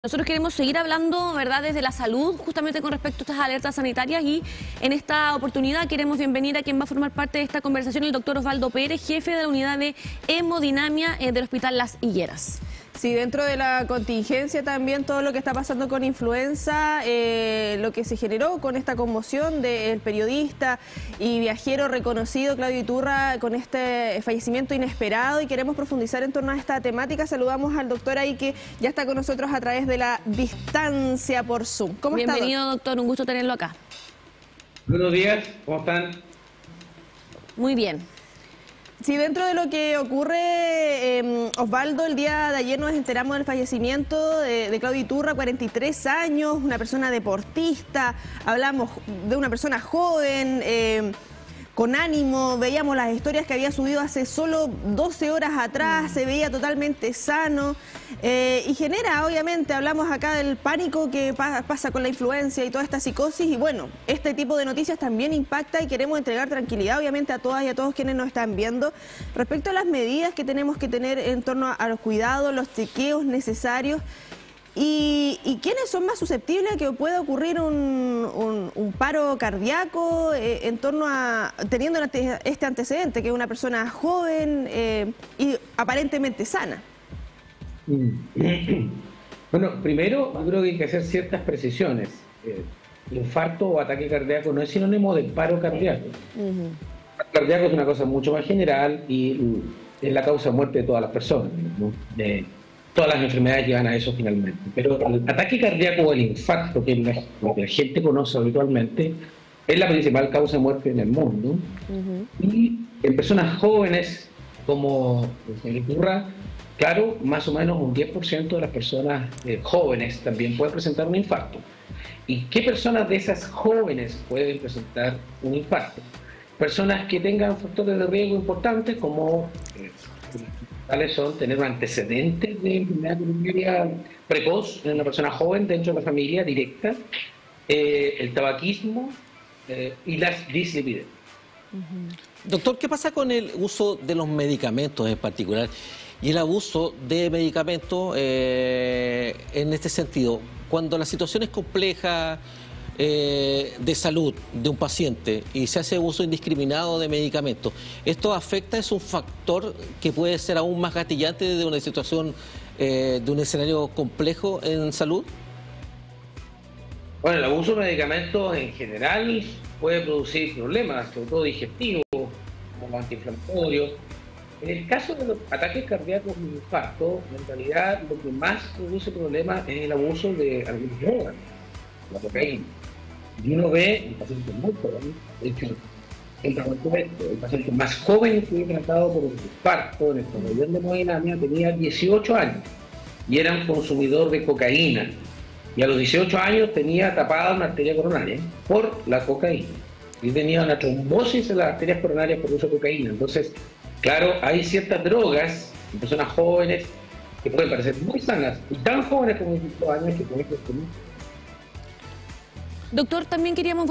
Nosotros queremos seguir hablando, ¿verdad?, desde la salud, justamente con respecto a estas alertas sanitarias, y en esta oportunidad queremos bienvenir a quien va a formar parte de esta conversación, el doctor Osvaldo Pérez, jefe de la unidad de hemodinamia del Hospital Las Higueras. Sí, dentro de la contingencia también todo lo que está pasando con influenza, lo que se generó con esta conmoción del periodista y viajero reconocido Claudio Iturra con este fallecimiento inesperado, y queremos profundizar en torno a esta temática. Saludamos al doctor ahí que ya está con nosotros a través de la distancia por Zoom. ¿Cómo está, Bienvenido, doctor, un gusto tenerlo acá. Buenos días, ¿cómo están? Muy bien. Sí, dentro de lo que ocurre, Osvaldo, el día de ayer nos enteramos del fallecimiento de Claudio Iturra, 43 años, una persona deportista. Hablamos de una persona joven, con ánimo. Veíamos las historias que había subido hace solo 12 horas atrás, se veía totalmente sano, y genera, obviamente, hablamos acá del pánico que pasa con la influencia y toda esta psicosis, y bueno, este tipo de noticias también impacta, y queremos entregar tranquilidad, obviamente, a todas y a todos quienes nos están viendo respecto a las medidas que tenemos que tener en torno a los cuidados, los chequeos necesarios. ¿Y quiénes son más susceptibles a que pueda ocurrir un paro cardíaco en torno a, teniendo este antecedente, que es una persona joven y aparentemente sana? Bueno, primero yo creo que hay que hacer ciertas precisiones. Infarto o ataque cardíaco no es sinónimo de paro cardíaco. El paro cardíaco es una cosa mucho más general y es la causa de muerte de todas las personas, ¿no? Todas las enfermedades llevan a eso finalmente. Pero el ataque cardíaco o el infarto, que es lo que la gente conoce habitualmente, es la principal causa de muerte en el mundo. Y en personas jóvenes, como el Iturra, claro, más o menos un 10% de las personas jóvenes también pueden presentar un infarto. ¿Y qué personas de esas jóvenes pueden presentar un infarto? Personas que tengan factores de riesgo importantes, como tales son tener un antecedente de enfermedad coronaria precoz en una persona joven dentro de la familia directa, el tabaquismo y las dislipidemias. Doctor, ¿qué pasa con el uso de los medicamentos en particular y el abuso de medicamentos en este sentido? Cuando la situación es compleja de salud de un paciente y se hace uso indiscriminado de medicamentos, ¿esto afecta? ¿Es un factor que puede ser aún más gatillante de una situación, de un escenario complejo en salud? Bueno, el abuso de medicamentos en general puede producir problemas, sobre todo digestivos, como antiinflamatorios. En el caso de los ataques cardíacos y infarto, en realidad lo que más produce problemas es el abuso de algunas drogas, la cocaína. Y uno ve el paciente muy joven, de hecho, el paciente más joven que fue tratado por un infarto en el pabellón de hemodinamia tenía 18 años y era un consumidor de cocaína. Y a los 18 años tenía tapada una arteria coronaria por la cocaína. Y tenía una trombosis en las arterias coronarias por uso de cocaína. Entonces, claro, hay ciertas drogas en personas jóvenes que pueden parecer muy sanas y tan jóvenes como 18 años que pueden consumir. Doctor, también queríamos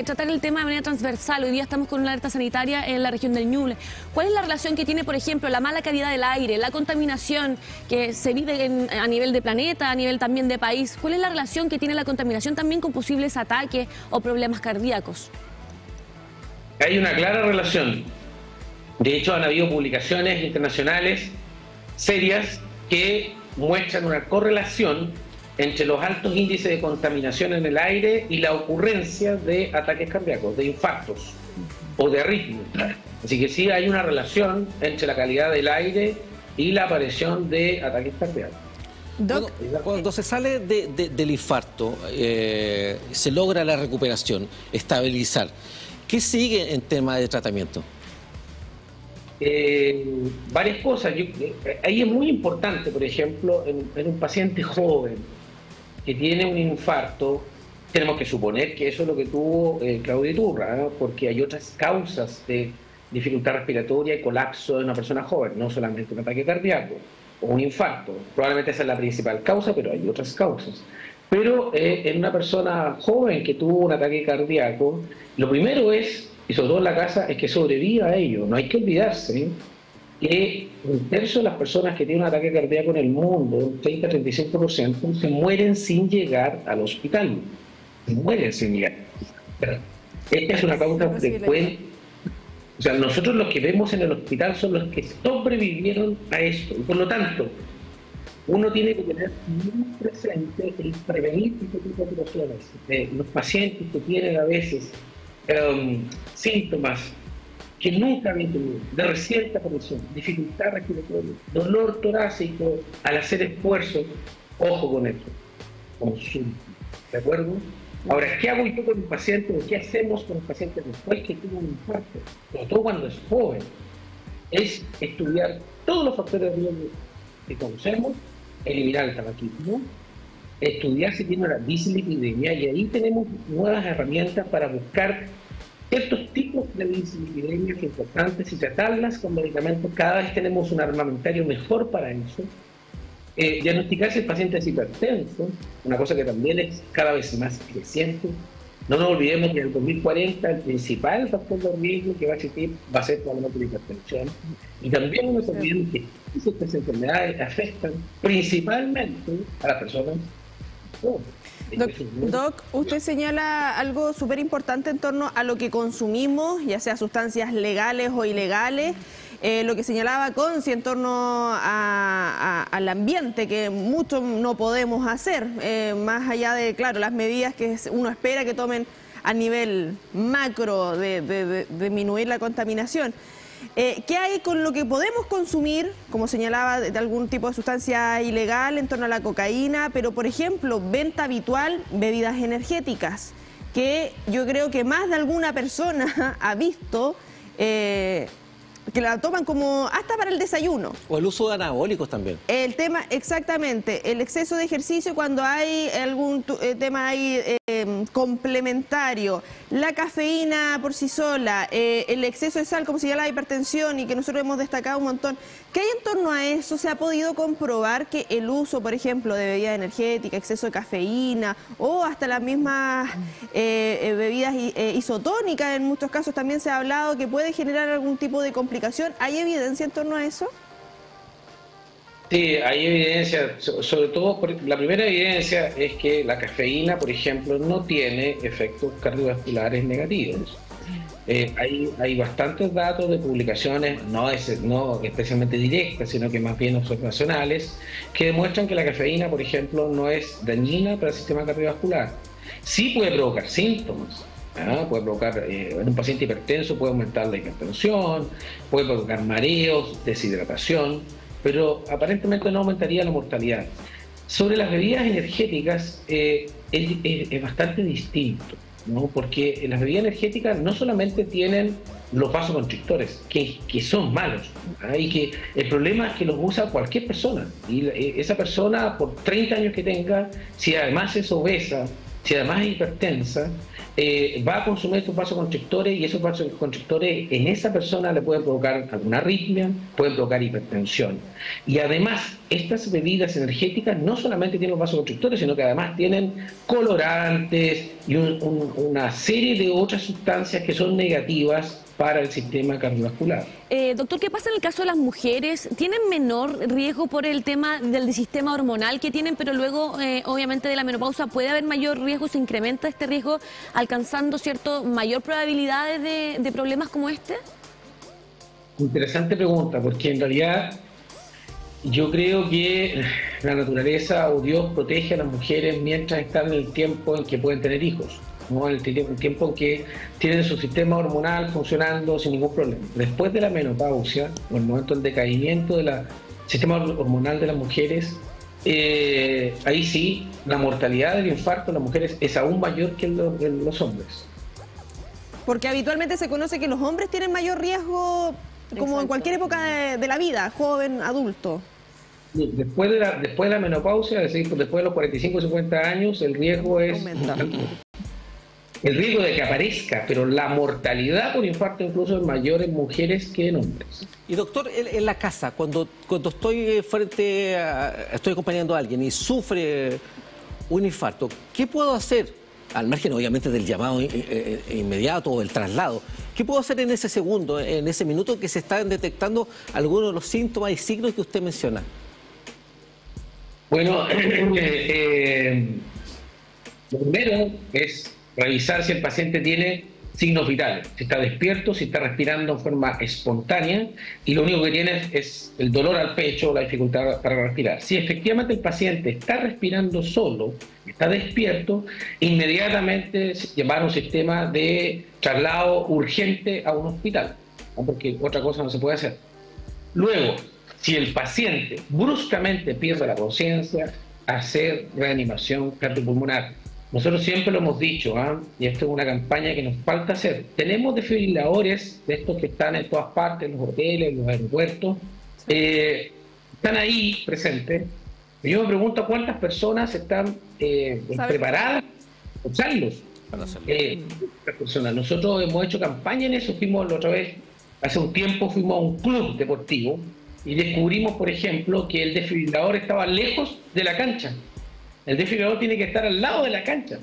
tratar el tema de manera transversal. Hoy día estamos con una alerta sanitaria en la región del Ñuble. ¿Cuál es la relación que tiene, por ejemplo, la mala calidad del aire, la contaminación que se vive a nivel de planeta, a nivel también de país? ¿Cuál es la relación que tiene la contaminación también con posibles ataques o problemas cardíacos? Hay una clara relación. De hecho, han habido publicaciones internacionales serias que muestran una correlación entre los altos índices de contaminación en el aire y la ocurrencia de ataques cardíacos, de infartos o de arritmias. Así que sí hay una relación entre la calidad del aire y la aparición de ataques cardíacos. Cuando se sale del infarto, se logra la recuperación, estabilizar. ¿Qué sigue en tema de tratamiento? Varias cosas. Ahí es muy importante, por ejemplo, en un paciente joven que tiene un infarto, tenemos que suponer que eso es lo que tuvo Claudio Iturra, ¿no? Porque hay otras causas de dificultad respiratoria y colapso de una persona joven, no solamente un ataque cardíaco o un infarto. Probablemente esa es la principal causa, pero hay otras causas. Pero en una persona joven que tuvo un ataque cardíaco, lo primero es, y sobre todo en la casa, es que sobreviva a ello. No hay que olvidarse que un tercio de las personas que tienen un ataque cardíaco en el mundo, un 30-35%, se mueren sin llegar al hospital. Se mueren sin llegar. Esta es una causa frecuente. O sea, nosotros los que vemos en el hospital son los que sobrevivieron a esto. Y por lo tanto, uno tiene que tener muy presente el prevenir este tipo de situaciones. Los pacientes que tienen a veces síntomas que nunca habían tenido, de reciente aparición, dificultad respiratoria, dolor torácico al hacer esfuerzos, ojo con esto, consulta, ¿de acuerdo? Ahora, ¿qué hago yo con un paciente o qué hacemos con un paciente después que tuvo un infarto? Sobre todo cuando es joven, es estudiar todos los factores de riesgo que conocemos, eliminar el tabaquismo, estudiar si tiene una dislipidemia, y ahí tenemos nuevas herramientas para buscar ciertos tipos de dislipidemias importantes y tratarlas con medicamentos. Cada vez tenemos un armamentario mejor para eso. Diagnosticar si el paciente es hipertenso, una cosa que también es cada vez más creciente. No nos olvidemos que en el 2040 el principal factor de riesgo que va a existir va a ser probablemente la hipertensión. Y también no nos olvidemos que estas enfermedades afectan principalmente a las personas jóvenes. Doc, usted señala algo súper importante en torno a lo que consumimos, ya sea sustancias legales o ilegales, lo que señalaba Conci en torno al ambiente, que mucho no podemos hacer, más allá de, claro, las medidas que uno espera que tomen a nivel macro de disminuir la contaminación. ¿Qué hay con lo que podemos consumir, como señalaba, de algún tipo de sustancia ilegal en torno a la cocaína, pero por ejemplo, venta habitual, bebidas energéticas, que yo creo que más de alguna persona ha visto que la toman como hasta para el desayuno? O el uso de anabólicos también. El tema, exactamente, el exceso de ejercicio cuando hay algún tema ahí complementario, la cafeína por sí sola, el exceso de sal, como se llama la hipertensión y que nosotros hemos destacado un montón. ¿Qué hay en torno a eso? ¿Se ha podido comprobar que el uso, por ejemplo, de bebidas energéticas, exceso de cafeína o hasta las mismas bebidas isotónicas, en muchos casos también se ha hablado que puede generar algún tipo de complicación? ¿Hay evidencia en torno a eso? Sí, hay evidencia, sobre todo, la primera evidencia es que la cafeína, por ejemplo, no tiene efectos cardiovasculares negativos. Hay bastantes datos de publicaciones, no especialmente directas, sino que más bien observacionales, que demuestran que la cafeína, por ejemplo, no es dañina para el sistema cardiovascular. Sí puede provocar síntomas. Puede provocar, en un paciente hipertenso puede aumentar la hipertensión, puede provocar mareos, deshidratación, pero aparentemente no aumentaría la mortalidad. Sobre las bebidas energéticas es bastante distinto, ¿no? Porque las bebidas energéticas no solamente tienen los vasoconstrictores, que son malos, y que el problema es que los usa cualquier persona, y esa persona, por 30 años que tenga, si además es obesa, si además es hipertensa, va a consumir estos vasoconstrictores, y esos vasoconstrictores en esa persona le pueden provocar alguna arritmia, pueden provocar hipertensión. Y además, estas bebidas energéticas no solamente tienen los vasoconstrictores, sino que además tienen colorantes y una serie de otras sustancias que son negativas para el sistema cardiovascular. Doctor, ¿qué pasa en el caso de las mujeres? ¿Tienen menor riesgo por el tema del sistema hormonal que tienen, pero luego, obviamente, de la menopausa puede haber mayor riesgo, se incrementa este riesgo alcanzando mayor probabilidad de problemas como este? Interesante pregunta, porque en realidad yo creo que la naturaleza o Dios protege a las mujeres mientras están en el tiempo en que pueden tener hijos, ¿no? El tiempo en que tienen su sistema hormonal funcionando sin ningún problema. Después de la menopausia, o el momento del decaimiento del sistema hormonal de las mujeres, ahí sí, la mortalidad del infarto en las mujeres es aún mayor que en los hombres. Porque habitualmente se conoce que los hombres tienen mayor riesgo, como Exacto. en cualquier época de la vida, joven, adulto. Después de la menopausia, es decir, después de los 45 o 50 años, el riesgo es... El riesgo de que aparezca, pero la mortalidad por infarto incluso es mayor en mujeres que en hombres. Y doctor, en la casa, cuando estoy estoy acompañando a alguien y sufre un infarto, ¿qué puedo hacer? Al margen, obviamente, del llamado inmediato o el traslado. ¿Qué puedo hacer en ese segundo, en ese minuto que se están detectando algunos de los síntomas y signos que usted menciona? Bueno, lo primero es revisar si el paciente tiene signos vitales, si está despierto, si está respirando en forma espontánea y lo único que tiene es el dolor al pecho o la dificultad para respirar. Si efectivamente el paciente está respirando solo, está despierto, inmediatamente llevar un sistema de traslado urgente a un hospital, ¿no? Porque otra cosa no se puede hacer. Luego, si el paciente bruscamente pierde la conciencia, hacer reanimación cardiopulmonar. Nosotros siempre lo hemos dicho, y esto es una campaña que nos falta hacer. Tenemos desfibriladores de estos que están en todas partes, en los hoteles, en los aeropuertos, están ahí presentes. Y yo me pregunto cuántas personas están preparadas para usarlos. Nosotros hemos hecho campaña en eso, fuimos la otra vez, hace un tiempo fuimos a un club deportivo y descubrimos, por ejemplo, que el desfibrilador estaba lejos de la cancha. El desfibrilador tiene que estar al lado de la cancha.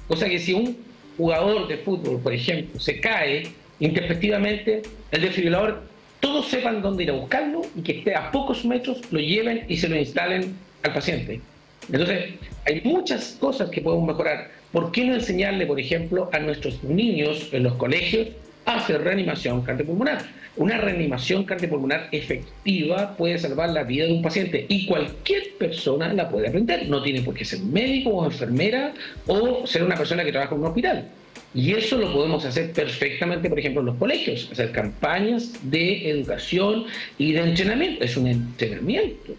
O sea que si un jugador de fútbol, por ejemplo, se cae, intempestivamente, el desfibrilador, todos sepan dónde ir a buscarlo y que esté a pocos metros, lo lleven y se lo instalen al paciente. Entonces, hay muchas cosas que podemos mejorar. ¿Por qué no enseñarle, por ejemplo, a nuestros niños en los colegios a hacer reanimación cardiopulmonar? Una reanimación cardiopulmonar efectiva puede salvar la vida de un paciente y cualquier persona la puede aprender. No tiene por qué ser médico o enfermera o ser una persona que trabaja en un hospital. Y eso lo podemos hacer perfectamente, por ejemplo, en los colegios, hacer campañas de educación y de entrenamiento. Es un entrenamiento.